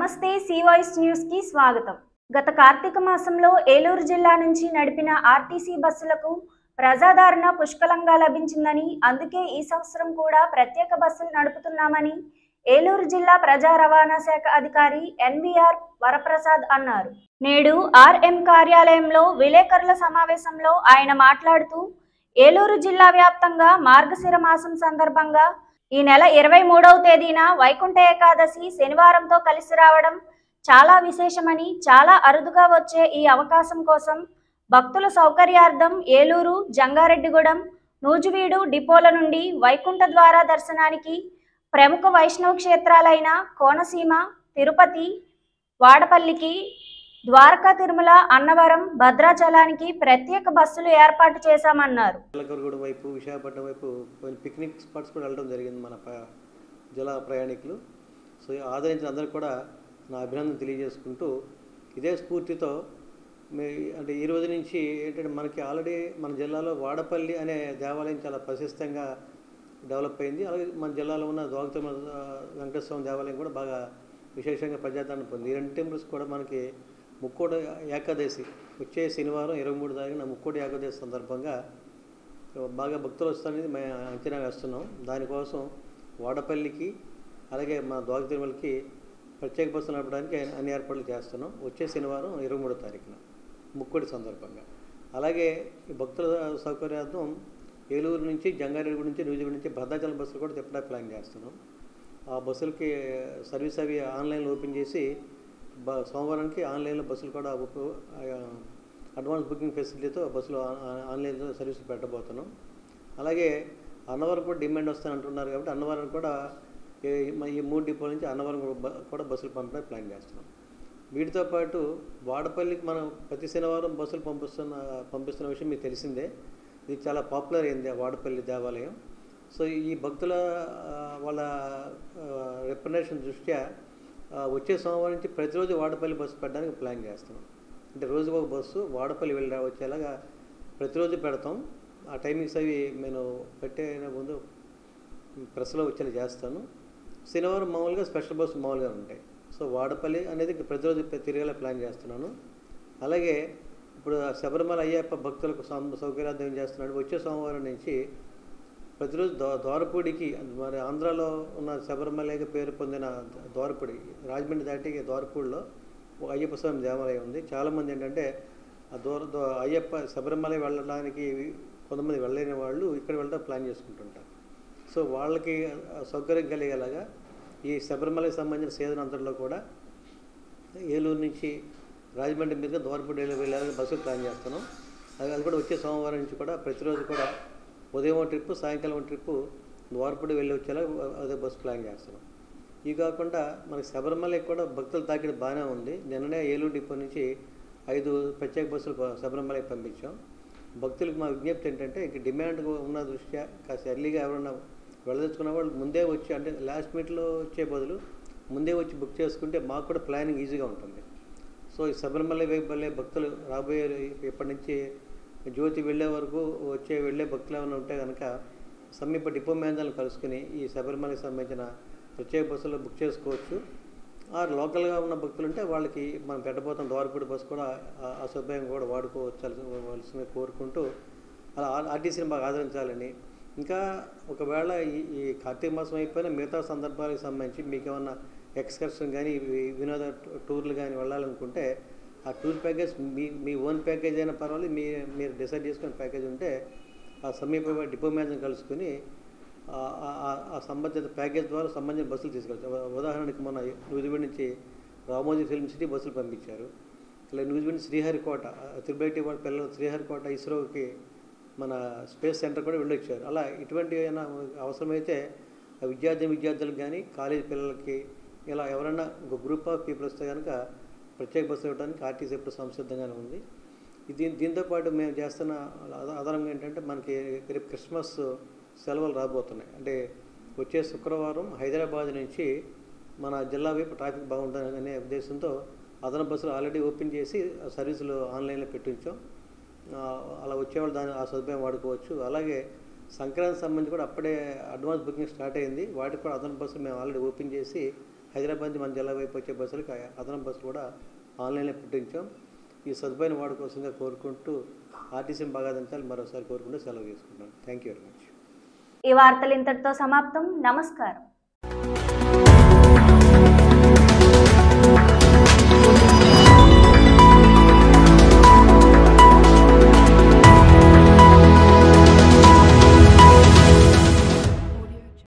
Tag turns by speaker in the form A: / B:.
A: నమస్తే C voice news కి స్వాగతం. గత కార్తీక మాసంలో ఏలూరు జిల్లా నుంచి నడిపిన ఆర్టీసీ బస్సులకు ప్రజాదరణ పుష్కలంగా లభించిందని, అందుకే ఈ సంవత్సరం కూడా ప్రత్యేక బస్సులు నడుపుతున్నామని ఏలూరు జిల్లా ప్రజా రవాణా శాఖ అధికారి ఎన్వీఆర్ వరప్రసాద్ అన్నారు. నేడు ఆర్ఎం కార్యాలయంలో విలేకరుల సమావేశంలో ఆయన మాట్లాడుతూ, ఏలూరు జిల్లా వ్యాప్తంగా మార్గశిర మాసం సందర్భంగా ఈ నెల 23వ తేదీన వైకుంఠ ఏకాదశి శనివారంతో కలిసి రావడం చాలా విశేషమని, చాలా అరుదుగా వచ్చే ఈ అవకాశం కోసం భక్తుల సౌకర్యార్థం ఏలూరు, జంగారెడ్డిగూడెం, నూజివీడు డిపోల నుండి వైకుంఠ ద్వార దర్శనానికి ప్రముఖ వైష్ణవ క్షేత్రాలైన కోనసీమ, తిరుపతి, వాడపల్లికి, ద్వారకా, తిరుమల, అన్నవరం, భద్రాచలానికి ప్రత్యేక బస్సులు ఏర్పాటు చేశామన్నారు.
B: వైపు విశాఖపట్నం వైపు పిక్నిక్ స్పాట్స్ కూడా వెళ్ళడం జరిగింది మన జిల్లా ప్రయాణికులు. సో ఆదరించిన అందరికీ కూడా నా అభినందన తెలియజేసుకుంటూ, ఇదే స్ఫూర్తితో అంటే ఈ రోజు నుంచి ఏంటంటే మనకి ఆల్రెడీ మన జిల్లాలో వాడపల్లి అనే దేవాలయం చాలా ప్రశస్తంగా డెవలప్ అయింది. అలాగే మన జిల్లాలో ఉన్న ద్వారకా వెంకటేశ్వర స్వామి దేవాలయం కూడా బాగా విశేషంగా ప్రజాదరణ పొంది. ఈ రెండు టెంపుల్స్ కూడా మనకి ముక్కోటి ఏకాదశి వచ్చే శనివారం 23 తారీఖున ముక్కోటి ఏకాదశి సందర్భంగా బాగా భక్తులు వస్తారనేది మేము అంచనా వేస్తున్నాం. దానికోసం వాడపల్లికి అలాగే మా ద్వారకా తిరుమలకి ప్రత్యేక బస్సులు నడపడానికి అన్ని ఏర్పాట్లు చేస్తున్నాం. వచ్చే శనివారం 23వ తారీఖున ముక్కోటి సందర్భంగా. అలాగే ఈ భక్తుల సౌకర్యార్థం ఏలూరు నుంచి, జంగారెడ్డిగూడెం నుంచి, నూజివీడు నుంచి భద్రాచలం బస్సులు కూడా తిప్పడానికి ప్లాన్ చేస్తున్నాం. ఆ బస్సులకి సర్వీస్ అవి ఆన్లైన్లో ఓపెన్ చేసి సోమవారానికి ఆన్లైన్లో బస్సులు కూడా అడ్వాన్స్ బుకింగ్ ఫెసిలిటీతో బస్సులు ఆన్లైన్లో సర్వీసులు పెట్టబోతున్నాం. అలాగే అన్నవరం కూడా డిమాండ్ వస్తాను అంటున్నారు కాబట్టి అన్నవరం కూడా ఈ 3 డిపోల నుంచి అన్నవరం కూడా బస్సులు పంపడానికి ప్లాన్ చేస్తున్నాం. వీటితో పాటు వాడపల్లికి మనం ప్రతి శనివారం బస్సులు పంపిస్తున్న విషయం మీకు తెలిసిందే. ఇది చాలా పాపులర్ అయింది వాడపల్లి దేవాలయం. సో ఈ భక్తుల వాళ్ళ రిప్రజెంటేషన్ దృష్ట్యా వచ్చే సోమవారం నుంచి ప్రతిరోజు వాడపల్లి బస్సు పెట్టడానికి ప్లాన్ చేస్తాం. అంటే రోజుకు ఒక బస్సు వాడపల్లి వెళ్ళి వచ్చేలాగా ప్రతిరోజు పెడతాం. ఆ టైమింగ్స్ అవి నేను పెట్టే ముందు ప్రెస్లో వచ్చేలా చేస్తాను. శనివారం మామూలుగా స్పెషల్ బస్సు మామూలుగా ఉంటాయి. సో వాడపల్లి అనేది ప్రతిరోజు తిరిగేలా ప్లాన్ చేస్తున్నాను. అలాగే ఇప్పుడు శబరిమల అయ్యప్ప భక్తులకు సౌకర్యార్థం ఏం చేస్తున్నాడు, వచ్చే సోమవారం నుంచి ప్రతిరోజు ద్వారపూడికి, మరి ఆంధ్రాలో ఉన్న శబరిమలగా పేరు పొందిన ద్వారపూడి, రాజమండ్రి దాటి ద్వారపూడిలో అయ్యప్ప స్వామి దేవాలయం ఉంది. చాలామంది ఏంటంటే అయ్యప్ప శబరిమల వెళ్ళడానికి కొంతమంది వెళ్ళలేని వాళ్ళు ఇక్కడ వెళ్ళడం ప్లాన్ చేసుకుంటుంటారు. సో వాళ్ళకి సౌకర్యం కలిగేలాగా ఈ శబరిమలకి సంబంధించిన సీజన్ అంతట్లో కూడా ఏలూరు నుంచి రాజమండ్రి మీదుగా ద్వారపూడి వెళ్ళాలని బస్సు ప్లాన్ చేస్తున్నాం. అది కూడా వచ్చే సోమవారం నుంచి కూడా ప్రతిరోజు కూడా ఉదయం ట్రిప్పు, సాయంకాలం ట్రిప్పు ద్వారపూడి వెళ్ళి వచ్చేలా అదే బస్సు ప్లాన్ చేస్తున్నాం. ఇవి కాకుండా మనకి శబరిమలకి కూడా భక్తులు తాకిడి బాగానే ఉంది. నిన్ననే ఏలూరు డిపో నుంచి 5 ప్రత్యేక బస్సులు శబరిమలకి పంపించాం. భక్తులకు మా విజ్ఞప్తి ఏంటంటే, ఇంక డిమాండ్ ఉన్న దృష్ట్యా కాస్త ఎర్లీగా ఎవరన్నా వెళ్ళదలుచుకున్న వాళ్ళు ముందే వచ్చి, అంటే లాస్ట్ మినిట్లో వచ్చే బదులు ముందే వచ్చి బుక్ చేసుకుంటే మాకు కూడా ప్లానింగ్ ఈజీగా ఉంటుంది. సో ఈ శబరిమల వైపు వెళ్ళే భక్తులు రాబోయే ఇప్పటి నుంచి జ్యోతి వెళ్ళే వరకు వెళ్ళే భక్తులు ఏమైనా ఉంటే కనుక సమీప డిపో మేనేజర్లను కలుసుకుని ఈ శబరిమలకి సంబంధించిన ప్రత్యేక బస్సులో బుక్ చేసుకోవచ్చు. లోకల్గా ఉన్న భక్తులు ఉంటే వాళ్ళకి మనం పెట్టబోతున్న ద్వారపూడి బస్సు కూడా ఆ సౌకర్యం కూడా వాడుకోవలసిందిగా కోరుకుంటూ, అలా ఆర్టీసీని బాగా ఆదరించాలని, ఇంకా ఒకవేళ ఈ కార్తీక మాసం అయిపోయినా మిగతా సందర్భాలకు సంబంధించి మీకు ఏమన్నా ఎక్స్కర్షన్ కానీ వినోద టూర్లు కానీ వెళ్ళాలనుకుంటే ఆ టూర్ ప్యాకేజ్ మీ ఓన్ ప్యాకేజ్ అయినా పర్వాలేదు, మీరు డిసైడ్ చేసుకునే ప్యాకేజ్ ఉంటే ఆ సమీప డిపో మేనేజర్ని కలుసుకొని ఆ సంబంధిత ప్యాకేజ్ ద్వారా సంబంధించిన బస్సులు తీసుకెళ్తారు. ఉదాహరణకి మన నూజివీడు నుంచి రామోజీ ఫిల్మ్ సిటీ బస్సులు పంపించారు. ఇలా నూజివీడు శ్రీహరికోట, తిరుపతి వాళ్ళ పిల్లలు శ్రీహరికోట ఇస్రోకి మన స్పేస్ సెంటర్ కూడా వెళ్ళొచ్చారు. అలా ఇటువంటి ఏమైనా అవసరమైతే విద్యార్థులకు కానీ కాలేజీ పిల్లలకి ఇలా ఎవరైనా ఒక గ్రూప్ ఆఫ్ పీపుల్ వస్తే కనుక ప్రత్యేక బస్సులు ఇవ్వడానికి ఆర్టీసీ ఎప్పుడు సంసిద్ధంగానే ఉంది. దీంతోపాటు మేము చేస్తున్న ఆధారంగా ఏంటంటే, మనకి రేపు క్రిస్మస్ సెలవులు రాబోతున్నాయి. అంటే వచ్చే శుక్రవారం హైదరాబాద్ నుంచి మన జిల్లా వైపు ట్రాఫిక్ బాగుంటుంది అనే ఉద్దేశంతో అదనపు బస్సులు ఆల్రెడీ ఓపెన్ చేసి సర్వీసులు ఆన్లైన్లో పెట్టించాం. అలా వచ్చేవాళ్ళు ఆ సదుపాయం వాడుకోవచ్చు. అలాగే సంక్రాంతి సంబంధించి కూడా అప్పుడే అడ్వాన్స్ బుకింగ్ స్టార్ట్ అయింది. వాటికి కూడా అదనపు బస్సులు మేము ఆల్రెడీ ఓపెన్ చేసి హైదరాబాద్ నుంచి మన జిల్లా వైపు వచ్చే బస్సులకి అదనపు బస్సులు కూడా ఆన్లైన్లో పెట్టించాం. ఈ సదుపాయాన్ని వాడుకోవాల్సిందిగా కోరుకుంటూ ఆర్టీసీని బాగా దించాలి మరోసారి కోరుకుంటూ సెలవు తీసుకుంటాను. Thank you very much.
A: ఈ వార్తలు ఇంతటితో సమాప్తం. నమస్కారం.